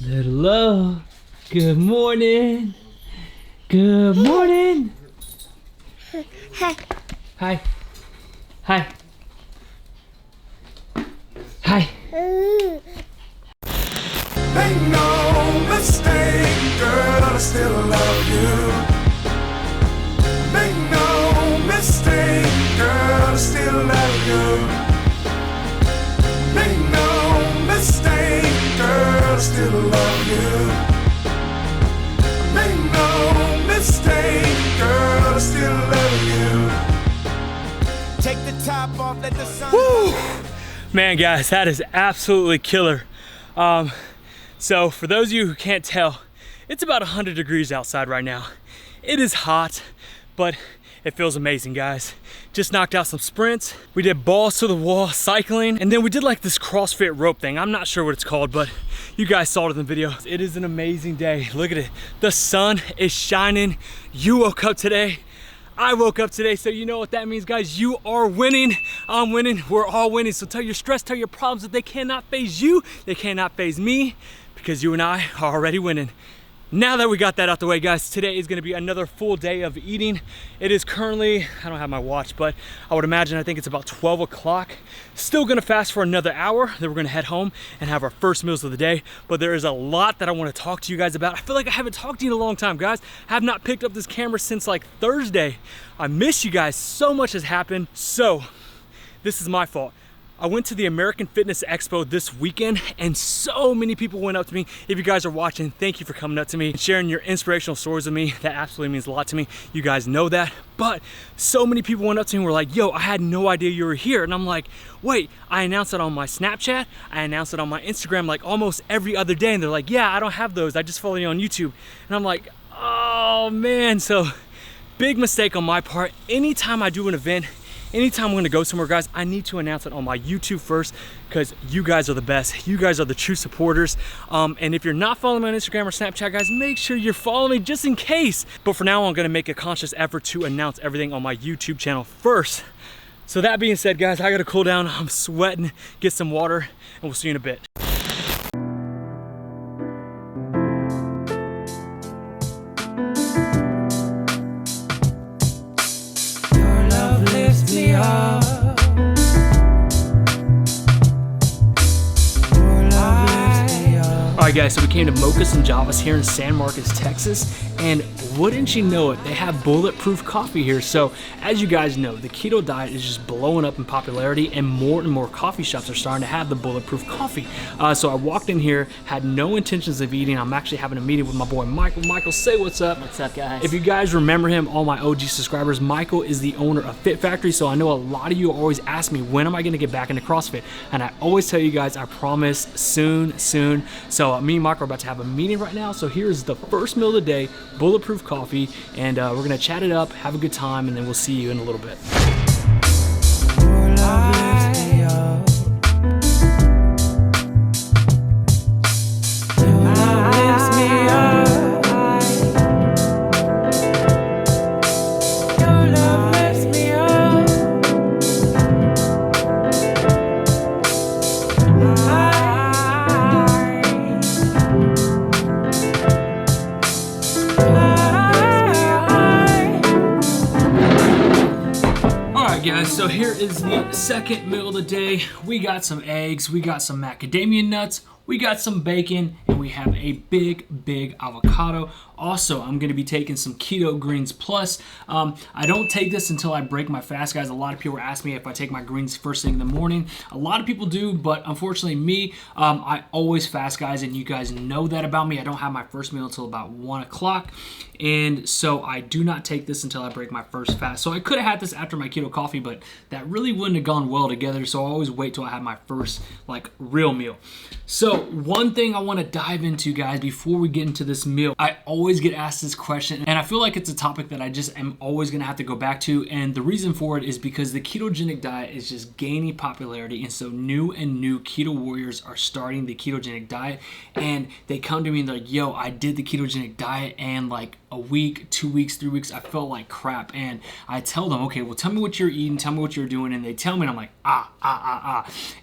Little low. Good morning. Good morning. Hi. Hi. Hi. Hi. Make no mistake, girl, I still love you. Make no mistake, girl, I still love you. Make no mistake, girl, I still love you. Make no mistake, girl, I still love you. Take the top off, let the sun. Woo! Man, guys, that is absolutely killer. So for those of you who can't tell, it's about 100 degrees outside right now. It is hot, but it feels amazing, guys. Just knocked out some sprints. We did balls to the wall cycling, and then we did like this CrossFit rope thing. I'm not sure what it's called, but you guys saw it in the video. It is an amazing day. Look at it. The sun is shining. You woke up today. I woke up today, so you know what that means, guys. You are winning. I'm winning. We're all winning. So tell your stress, tell your problems that they cannot faze you. They cannot faze me, because you and I are already winning. Now that we got that out the way, guys, today is gonna be another full day of eating. It is currently, I don't have my watch, but I would imagine, I think it's about 12 o'clock. Still gonna fast for another hour, then we're gonna head home and have our first meals of the day. But there is a lot that I wanna talk to you guys about. I feel like I haven't talked to you in a long time, guys. I have not picked up this camera since like Thursday. I miss you guys. So much has happened. So this is my fault. I went to the American Fitness Expo this weekend, and so many people went up to me. If you guys are watching, thank you for coming up to me and sharing your inspirational stories with me. That absolutely means a lot to me. You guys know that. But so many people went up to me and were like, yo, I had no idea you were here. And I'm like, wait, I announced it on my Snapchat. I announced it on my Instagram like almost every other day. And they're like, yeah, I don't have those. I just follow you on YouTube. And I'm like, oh man. So big mistake on my part. Anytime I do an event, anytime I'm gonna go somewhere, guys, I need to announce it on my YouTube first, because you guys are the best. You guys are the true supporters. And if you're not following me on Instagram or Snapchat, guys, make sure you're following me just in case. But for now, I'm gonna make a conscious effort to announce everything on my YouTube channel first. So that being said, guys, I gotta cool down. I'm sweating, get some water, and we'll see you in a bit. Alright guys, so we came to Mochas and Javas here in San Marcos, Texas, and wouldn't you know it, they have bulletproof coffee here. So as you guys know, the keto diet is just blowing up in popularity, and more coffee shops are starting to have the bulletproof coffee. So I walked in here, had no intentions of eating. I'm actually having a meeting with my boy Michael. Michael, say what's up. What's up, guys? If you guys remember him, all my OG subscribers, Michael is the owner of Fit Factory. So I know a lot of you always ask me, when am I gonna get back into CrossFit? And I always tell you guys, I promise, soon. So me and Michael are about to have a meeting right now. So here's the first meal of the day, bulletproof coffee, and we're gonna chat it up, have a good time, and then we'll see you in a little bit. Guys, so here is the second meal of the day. We got some eggs, we got some macadamia nuts, we got some bacon, and we have a big avocado. Also, I'm gonna be taking some Keto Greens Plus. I don't take this until I break my fast, guys. A lot of people ask me if I take my greens first thing in the morning. A lot of people do, but unfortunately me, I always fast, guys, and you guys know that about me. I don't have my first meal until about 1 o'clock, and so I do not take this until I break my first fast. So I could have had this after my keto coffee, but that really wouldn't have gone well together, so I always wait till I have my first, like, real meal. So one thing I want to dive into, guys, before we get into this meal, I always get asked this question, and I feel like it's a topic that I just am always going to have to go back to, and the reason for it is because the ketogenic diet is just gaining popularity, and so new keto warriors are starting the ketogenic diet, and they come to me and they're like, yo, I did the ketogenic diet, and like a week, 2 weeks, 3 weeks, I felt like crap. And I tell them, okay, well, tell me what you're eating, tell me what you're doing, and they tell me, and I'm like,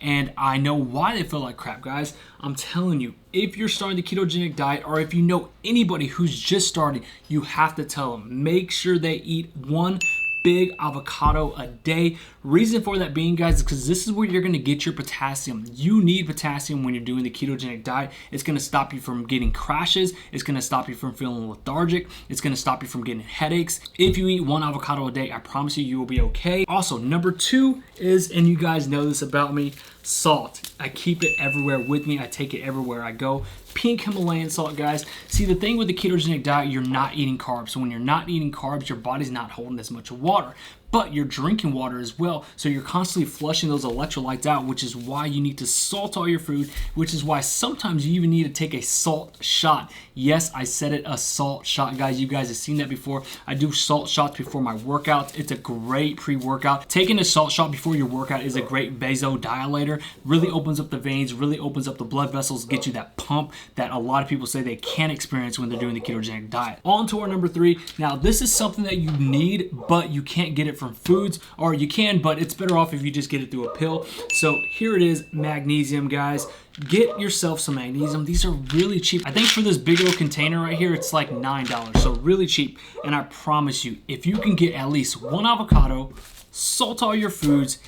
and I know why they feel like crap, guys. I'm telling you, if you're starting the ketogenic diet, or if you know anybody who's just starting, you have to tell them, make sure they eat one big avocado a day. Reason for that being, guys, is because this is where you're going to get your potassium. You need potassium when you're doing the ketogenic diet. It's going to stop you from getting crashes. It's going to stop you from feeling lethargic. It's going to stop you from getting headaches. If you eat one avocado a day, I promise you, you will be okay. Also, number 2 is, and you guys know this about me, salt. I keep it everywhere with me. I take it everywhere I go. Pink Himalayan salt, guys. See, the thing with the ketogenic diet, you're not eating carbs. So when you're not eating carbs, your body's not holding as much water. But you're drinking water as well, so you're constantly flushing those electrolytes out, which is why you need to salt all your food, which is why sometimes you even need to take a salt shot. Yes, I said it, a salt shot, guys. You guys have seen that before. I do salt shots before my workouts. It's a great pre-workout. Taking a salt shot before your workout is a great vasodilator. Really opens up the veins, really opens up the blood vessels, gets you that pump that a lot of people say they can't experience when they're doing the ketogenic diet. On to our number 3. Now, this is something that you need, but you can't get it from foods, or you can, but it's better off if you just get it through a pill. So here it is, magnesium, guys. Get yourself some magnesium. These are really cheap. I think for this big old container right here, it's like $9, so really cheap. And I promise you, if you can get at least one avocado, salt all your foods,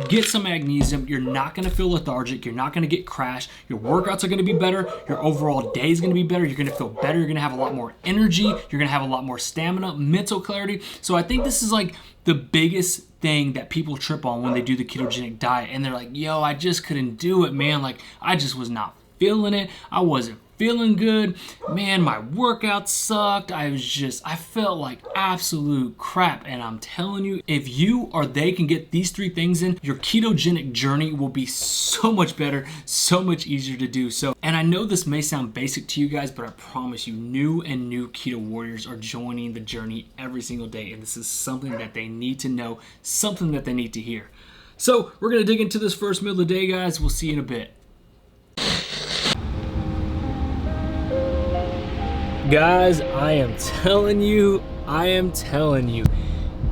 get some magnesium, you're not going to feel lethargic, you're not going to get crashed, your workouts are going to be better, your overall day is going to be better, you're going to feel better, you're going to have a lot more energy, you're going to have a lot more stamina, mental clarity. So I think this is like the biggest thing that people trip on when they do the ketogenic diet, and they're like, yo, I just couldn't do it, man. Like, I just was not feeling it. I wasn't feeling good, man. My workout sucked. I felt like absolute crap. And I'm telling you, if you or they can get these 3 things in, your ketogenic journey will be so much better, so much easier to do. So, and I know this may sound basic to you guys, but I promise you, new keto warriors are joining the journey every single day, and this is something that they need to know, something that they need to hear. So we're gonna dig into this first meal of the day, guys. We'll see you in a bit. Guys, I am telling you,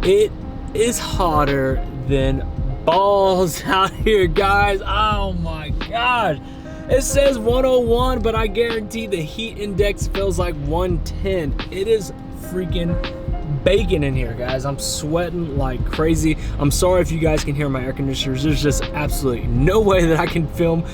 it is hotter than balls out here, guys. Oh my gosh. It says 101, but I guarantee the heat index feels like 110. It is freaking bacon in here, guys. I'm sweating like crazy. I'm sorry if you guys can hear my air conditioners. There's just absolutely no way that I can film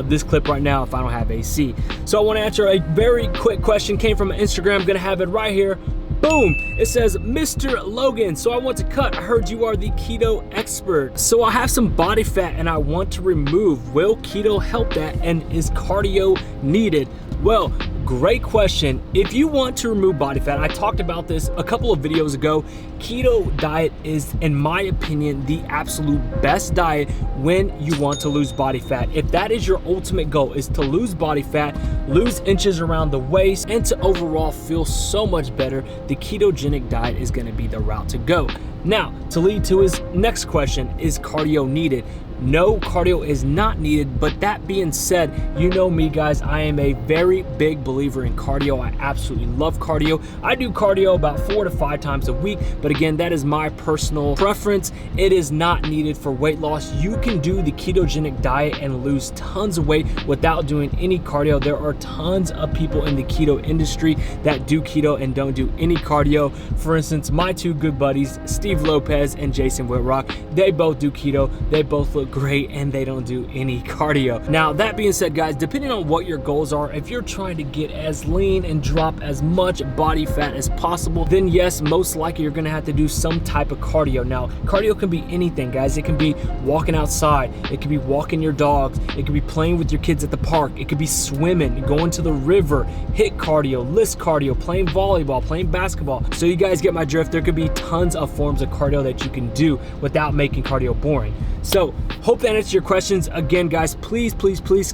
this clip right now if I don't have AC. So I want to answer a very quick question. Came from Instagram. I'm gonna have it right here. Boom! It says, Mr. Logan, so I want to cut. I heard you are the keto expert. So I have some body fat and I want to remove. Will keto help that, and is cardio needed? Well, great question. If you want to remove body fat, I talked about this a couple of videos ago. Keto diet is, in my opinion, the absolute best diet when you want to lose body fat. If that is your ultimate goal, is to lose body fat, lose inches around the waist, and to overall feel so much better, the ketogenic diet is going to be the route to go. Now, to lead to his next question, is cardio needed? No, cardio is not needed, but that being said, you know me, guys, I am a very big believer in cardio. I absolutely love cardio. I do cardio about 4 to 5 times a week, but again, that is my personal preference. It is not needed for weight loss. You can do the ketogenic diet and lose tons of weight without doing any cardio. There are tons of people in the keto industry that do keto and don't do any cardio. For instance, my 2 good buddies, Steve Lopez and Jason Whitrock, they both do keto. They both look great and they don't do any cardio. Now, that being said, guys, depending on what your goals are, if you're trying to get as lean and drop as much body fat as possible, then yes, most likely you're gonna have to do some type of cardio. Now, cardio can be anything, guys. It can be walking outside, it can be walking your dogs, it can be playing with your kids at the park, it could be swimming, going to the river, HIIT cardio, list cardio, playing volleyball, playing basketball. So you guys get my drift. There could be tons of forms of cardio that you can do without making cardio boring. So, hope that answers your questions. Again, guys, please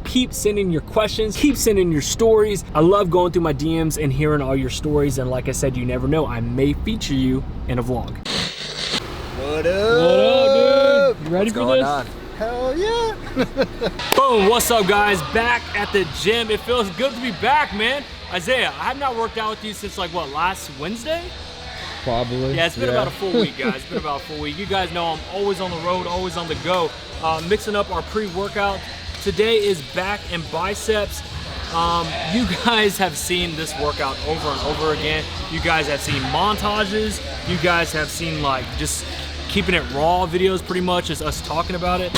keep sending your questions, keep sending your stories. I love going through my DMs and hearing all your stories, and like I said, you never know, I may feature you in a vlog. What up, dude? You ready for this? On? Hell yeah. Boom, what's up, guys? Back at the gym. It feels good to be back, man. Isaiah, I have not worked out with you since like, what, last Wednesday? Probably. Yeah, it's been about a full week, guys. It's been about a full week. You guys know I'm always on the road, always on the go. Mixing up our pre-workout. Today is back and biceps. You guys have seen this workout over and over again. You guys have seen montages. You guys have seen like just keeping it raw videos pretty much, just us talking about it.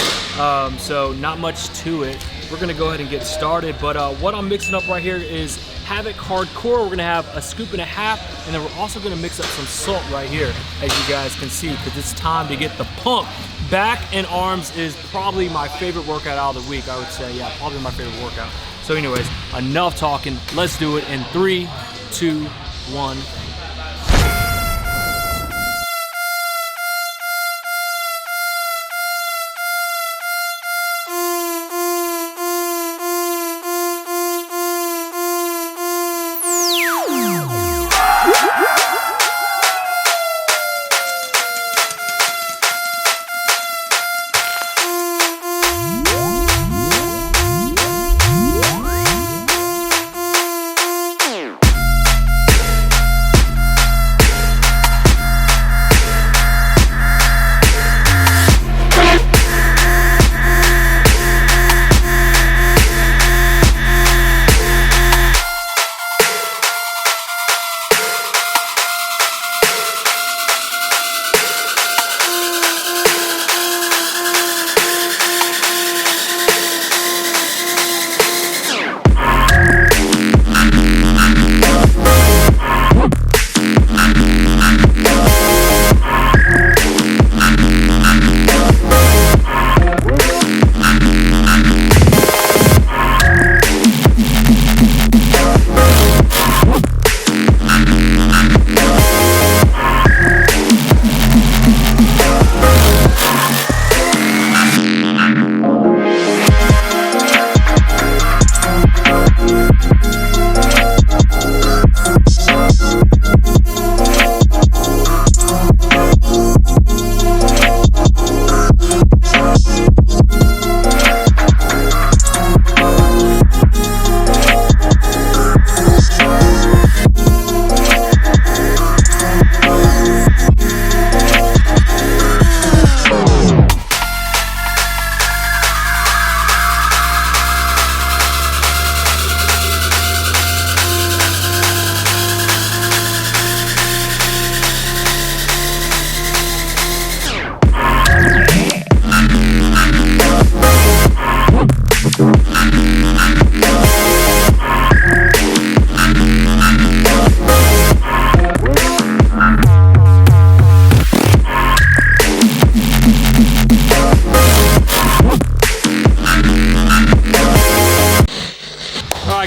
So not much to it. We're gonna go ahead and get started, but what I'm mixing up right here is Havoc Hardcore. We're gonna have a scoop and a half, and then we're also gonna mix up some salt right here, as you guys can see, because it's time to get the pump. Back and arms is probably my favorite workout out of the week, I would say. Yeah, probably my favorite workout. So anyways, enough talking. Let's do it in 3, 2, 1.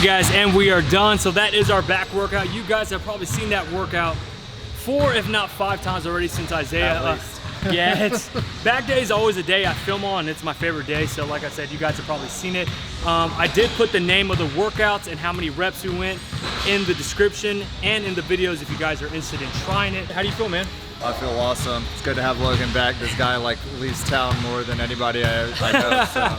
Guys, and we are done. So that is our back workout. You guys have probably seen that workout 4 if not 5 times already since Isaiah. Yeah, it's back day is always a day I film on. It's my favorite day. So like I said, you guys have probably seen it. I did put the name of the workouts and how many reps we went in the description and in the videos if you guys are interested in trying it. How do you feel, man? I feel awesome. It's good to have Logan back. This guy like leaves town more than anybody I know. So.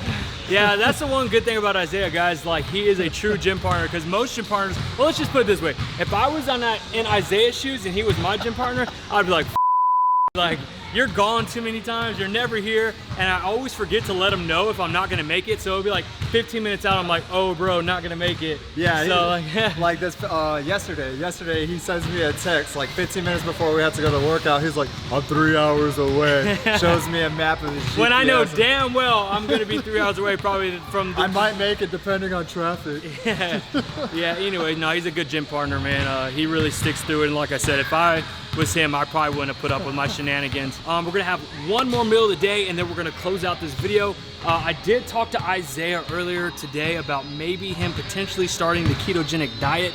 Yeah, that's the one good thing about Isaiah, guys. Like, he is a true gym partner, because most gym partners, well, let's just put it this way. If I was in Isaiah's shoes and he was my gym partner, I'd be like, you're gone too many times, you're never here, and I always forget to let him know if I'm not gonna make it. So it'll be like 15 minutes out, I'm like, oh bro, not gonna make it. Yeah, so like this yesterday he sends me a text like 15 minutes before we had to go to the workout. He's like, I'm 3 hours away. Shows me a map of his GPS. When I know damn well I'm gonna be 3 hours away probably from the... I might make it depending on traffic. Yeah, anyway, no, he's a good gym partner, man. He really sticks through it, and like I said, if I was him, I probably wouldn't have put up with my shenanigans. We're gonna have one more meal of the day, and then we're gonna close out this video. I did talk to Isaiah earlier today about maybe him potentially starting the ketogenic diet.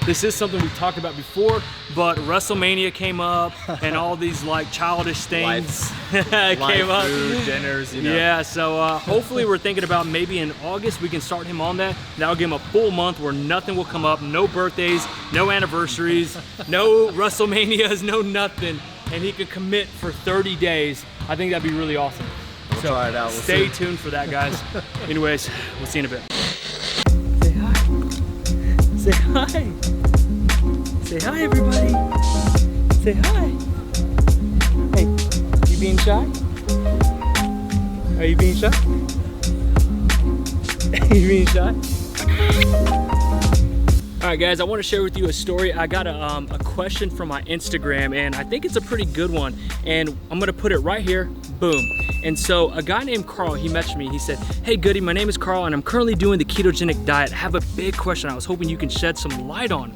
This is something we talked about before, but WrestleMania came up and all these like childish things came up. Food, dinners, you know. Yeah, so hopefully we're thinking about maybe in August we can start him on that. That'll give him a full month where nothing will come up, no birthdays, no anniversaries, no WrestleManias, no nothing, and he could commit for 30 days. I think that'd be really awesome. We'll try it out. We'll stay see. tuned for that, guys. Anyways, we'll see you in a bit. Say hi. Say hi. Say hi, everybody. Say hi. Hey, you being shy? Are you being shy? Are you being shy? All right, guys, I want to share with you a story. I got a question from my Instagram, and I think it's a pretty good one, and I'm gonna put it right here, boom. And so a guy named Carl, he messaged me, he said, "Hey Goody, my name is Carl and I'm currently doing the ketogenic diet. I have a big question I was hoping you can shed some light on."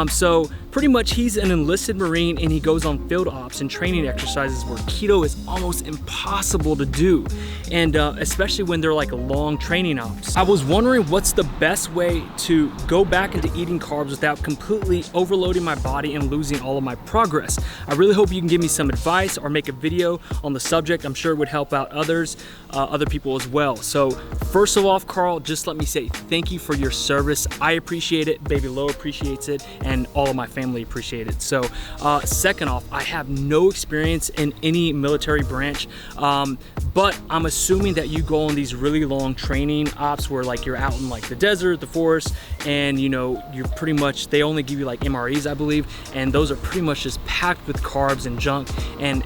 So pretty much he's an enlisted Marine and he goes on field ops and training exercises where keto is almost impossible to do. And especially when they're like long training ops. I was wondering what's the best way to go back into eating carbs without completely overloading my body and losing all of my progress. I really hope you can give me some advice or make a video on the subject. I'm sure it would help out other people as well. So first of all, Carl, just let me say thank you for your service. I appreciate it, Baby Lo appreciates it, and all of my family appreciate it. So second off, I have no experience in any military branch, but I'm assuming that you go on these really long training ops where like you're out in like the desert, the forest, and you know, you're pretty much, they only give you like MREs, I believe, and those are pretty much just packed with carbs and junk. And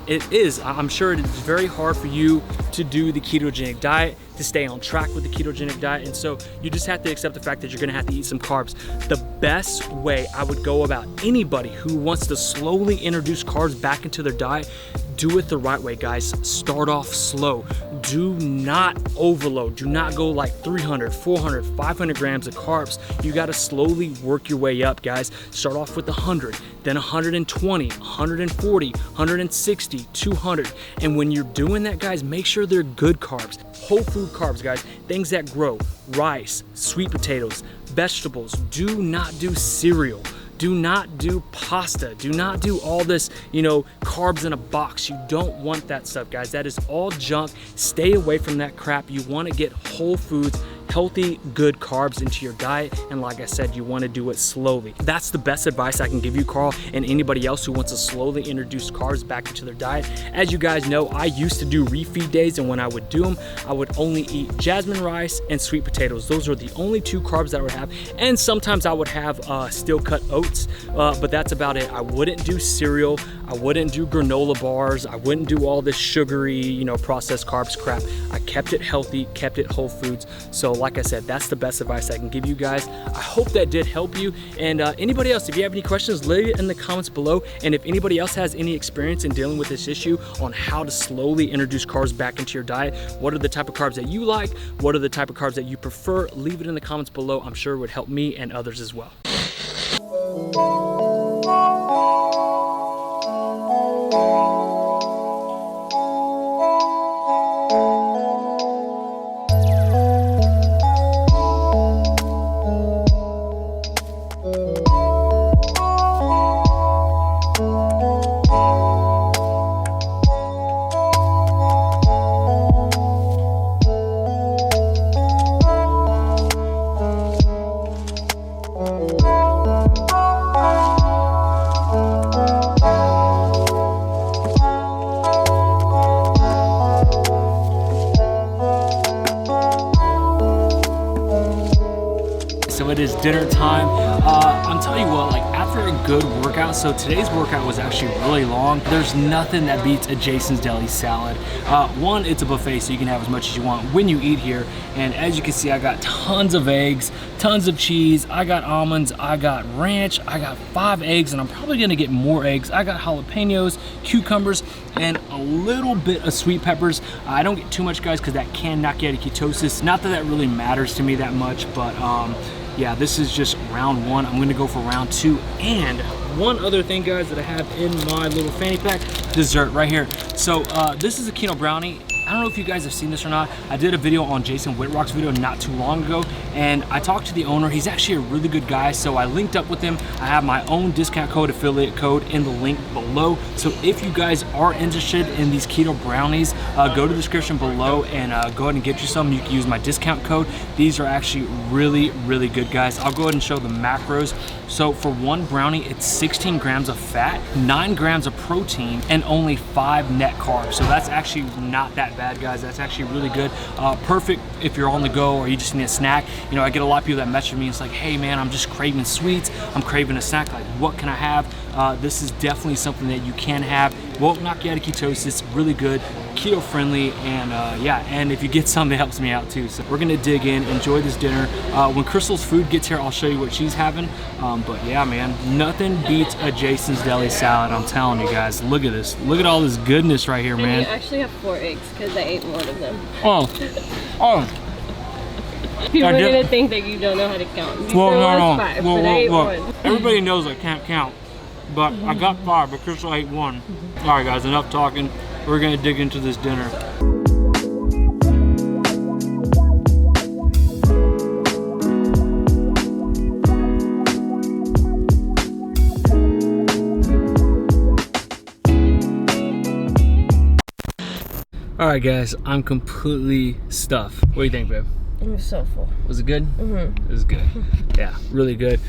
I'm sure it is very hard for you to do the ketogenic diet, to stay on track with the ketogenic diet. And so you just have to accept the fact that you're gonna have to eat some carbs. The best way I would go about anybody who wants to slowly introduce carbs back into their diet, do it the right way, guys. Start off slow. Do not overload. Do not go like 300, 400, 500 grams of carbs. You gotta slowly work your way up, guys. Start off with 100, then 120, 140, 160, 200. And when you're doing that, guys, make sure they're good carbs. Whole food carbs, guys. Things that grow. Rice, sweet potatoes, vegetables. Do not do cereal. Do not do pasta. Do not do all this, you know, carbs in a box. You don't want that stuff, guys. That is all junk. Stay away from that crap. You want to get whole foods, healthy, good carbs into your diet. And like I said, you want to do it slowly. That's the best advice I can give you, Carl, and anybody else who wants to slowly introduce carbs back into their diet. As you guys know, I used to do refeed days, and when I would do them, I would only eat jasmine rice and sweet potatoes. Those are the only two carbs that I would have. And sometimes I would have steel cut oats, but that's about it. I wouldn't do cereal. I wouldn't do granola bars. I wouldn't do all this sugary, you know, processed carbs crap. I kept it healthy, kept it whole foods. So like I said, that's the best advice I can give you guys. I hope that did help you. And anybody else, if you have any questions, leave it in the comments below. And if anybody else has any experience in dealing with this issue on how to slowly introduce carbs back into your diet, what are the type of carbs that you like? What are the type of carbs that you prefer? Leave it in the comments below. I'm sure it would help me and others as well. So it is dinner time. I'm telling you what, like after a good workout, so today's workout was actually really long. There's nothing that beats a Jason's Deli salad. One, it's a buffet, so you can have as much as you want when you eat here. And as you can see, I got tons of eggs, tons of cheese, I got almonds, I got ranch, I got 5 eggs, and I'm probably gonna get more eggs. I got jalapenos, cucumbers, and a little bit of sweet peppers. I don't get too much, guys, because that can knock you out of ketosis. Not that that really matters to me that much, but yeah, this is just round 1. I'm gonna go for round 2. And one other thing, guys, that I have in my little fanny pack, dessert right here. So this is a keto brownie. I don't know if you guys have seen this or not. I did a video on Jason Whitrock's video not too long ago, and I talked to the owner. He's actually a really good guy, so I linked up with him. I have my own discount code, affiliate code, in the link below. So if you guys are interested in these keto brownies, go to the description below and go ahead and get you some. You can use my discount code. These are actually really, really good, guys. I'll go ahead and show the macros. So for one brownie, it's 16 grams of fat, 9 grams of protein, and only 5 net carbs. So that's actually not that bad, guys. That's actually really good. Perfect if you're on the go or you just need a snack. You know, I get a lot of people that message me. It's like, hey man, I'm just craving sweets. I'm craving a snack. Like, what can I have? This is definitely something that you can have. won't knock you out of ketosis, really good, keto friendly, and yeah, and if you get some, it helps me out too. So we're gonna dig in, enjoy this dinner. When Crystal's food gets here, I'll show you what she's having. But yeah, man, nothing beats a Jason's Deli salad, I'm telling you guys. Look at this, look at all this goodness right here, man. And you actually have 4 eggs because I ate one of them. Oh. People are gonna think that you don't know how to count. You Well, said no. 5, but I ate one. Everybody knows I can't count, but I got 5, but Crystal ate 1. All right, guys, enough talking. We're gonna dig into this dinner. All right, guys, I'm completely stuffed. What do you think, babe? It was so full. Was it good? It was good. Yeah, really good.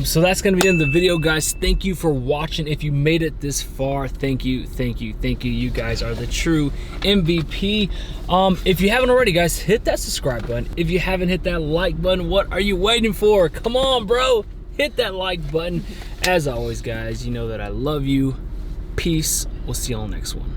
So that's gonna be the end of the video, guys. Thank you for watching. If you made it this far, thank you. You guys are the true MVP. If you haven't already, guys, hit that subscribe button. If you haven't hit that like button, what are you waiting for? Come on, bro. Hit that like button. As always, guys, you know that I love you. Peace. We'll see you on the next one.